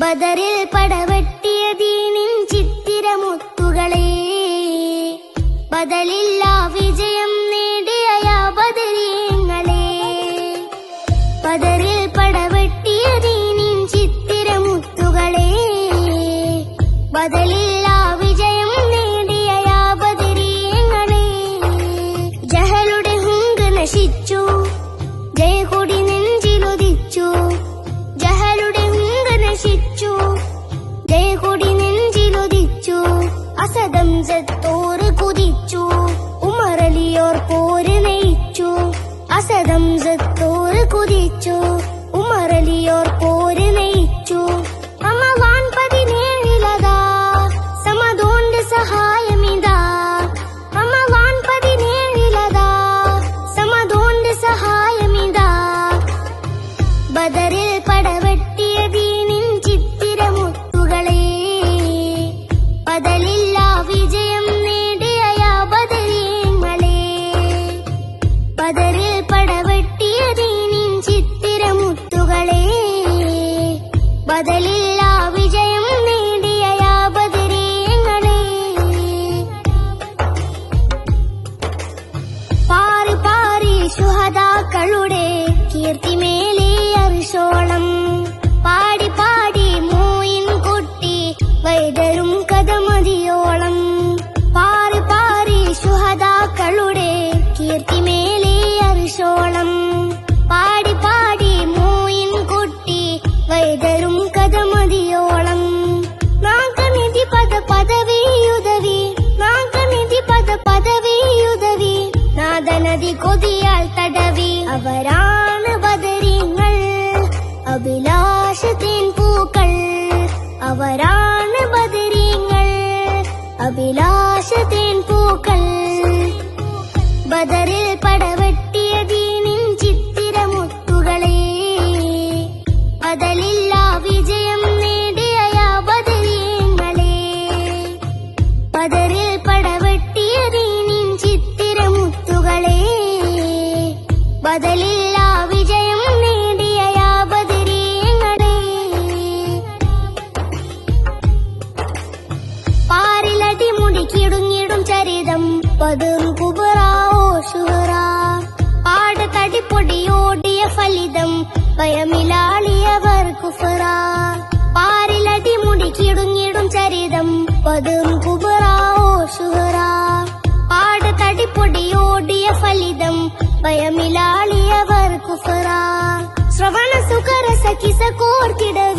ബദറിൽ പടവെട്ടിയ ദീനിൻ ചിത്തിരമുത്തുകളെ, ബദലില്ലാ വിജയം നേടിയ യാ ബദരീങ്ങളെ. ബദറിൽ പടവെട്ടിയ ദീനിൻ ചിത്തിരമുത്തുകളെ, ബദലില്ലാ വിജയം നേടിയ യാ ബദരീങ്ങളെ. ജഹലുടെ ഹുങ്ക് നശിച്ചു, ജയകൊടി നെഞ്ചിലുദിച്ചു. ജഹലുടെ ഹുങ്ക് നശിച്ചു, ജയകൊടി നെഞ്ചിലുദിച്ചു. അസദം സത്തോറ് കുതിച്ചു, ഉമറലിയോർ പോര് നയിച്ചു. അസദം സത്തോറ് കുതിച്ചു, ഉമറലിയോർ പോര് നയിച്ചു. റമളാൻ 17 സമദോന്റെ സഹായമിതാ. റമളാൻ 17 സമദോന്റെ സഹായമിതാ. ബദറിൽ പടവെട്ടിയ ദീനിൻ ചിത്തിരമുത്തുകളെ, ബദലില്ലാ വിജയം നേടിയ യാ ബദരീങ്ങളെ. ബദറിൽ പടവെട്ടിയ ദീനിൻ ചിത്തിരമുത്തുകളെ, ബദലില്ലാ വിജയം നേടിയ യാ ബദരീങ്ങളെ. പാറി പാറി ശുഹദാക്കളുടെ കീർത്തിമേലെ അർശോളം, പാടി പാടി മൂയിൻ കുട്ടി വൈദരും കഥമതിയോളം. പാറി പാറി ശുഹദാക്കളുടെ കീർത്തിമേലെ അർശോളം, പാടി പാടി മൂയിൻ കുട്ടി വൈദരും കഥമതിയോളം. നാഗനിധി പദ പദവിയുദവി, നാഗനിധി പദ പദവിയുദവി. നാദനദി കൊതിയാൽ തടവി. അവരാണ് ബദരീങ്ങൾ, അഭിലാഷത്തിൻ പൂക്കൾ. അവരാണ് ബദരീങ്ങൾ, അഭിലാഷത്തിൻ പൂക്കൾ. ബദറിൽ പടവെട്ടിയ ദീനിൻ ചിത്തിരമുത്തുകളെ, ബദലില്ലാ വിജയം നേടിയ യാ ബദരീങ്ങളെ. ബദറിൽ പടവെട്ടിയ ദീനിൻ ചിത്തിരമുത്തുകളെ, ബദലില്ലാ വിജയം നേടിയ യാ ബദരീങ്ങളെ. പാരിലടി മുടിക്കിടുങ്ങിടും ചരിതം ബദറുൽ കുബ്രാ ഓ ശുഹറാ. പാടത്തടിപ്പൊടിയോടിയ ഫലിതം ഭയമിലാളിയവർ കുഫറാ. പാരിലടി മുടിക്കിടുങ്ങിടും ചരിതം ബദറുൽ കുബ്രാ ഓ ശുഹറാ. പാടത്തടിപ്പൊടിയോടിയ ഫലിതം ഭയമിലാളിയവർ കുഫറാ. ശ്രവണ സുഖരസ കിസ കോർത്തിടവി.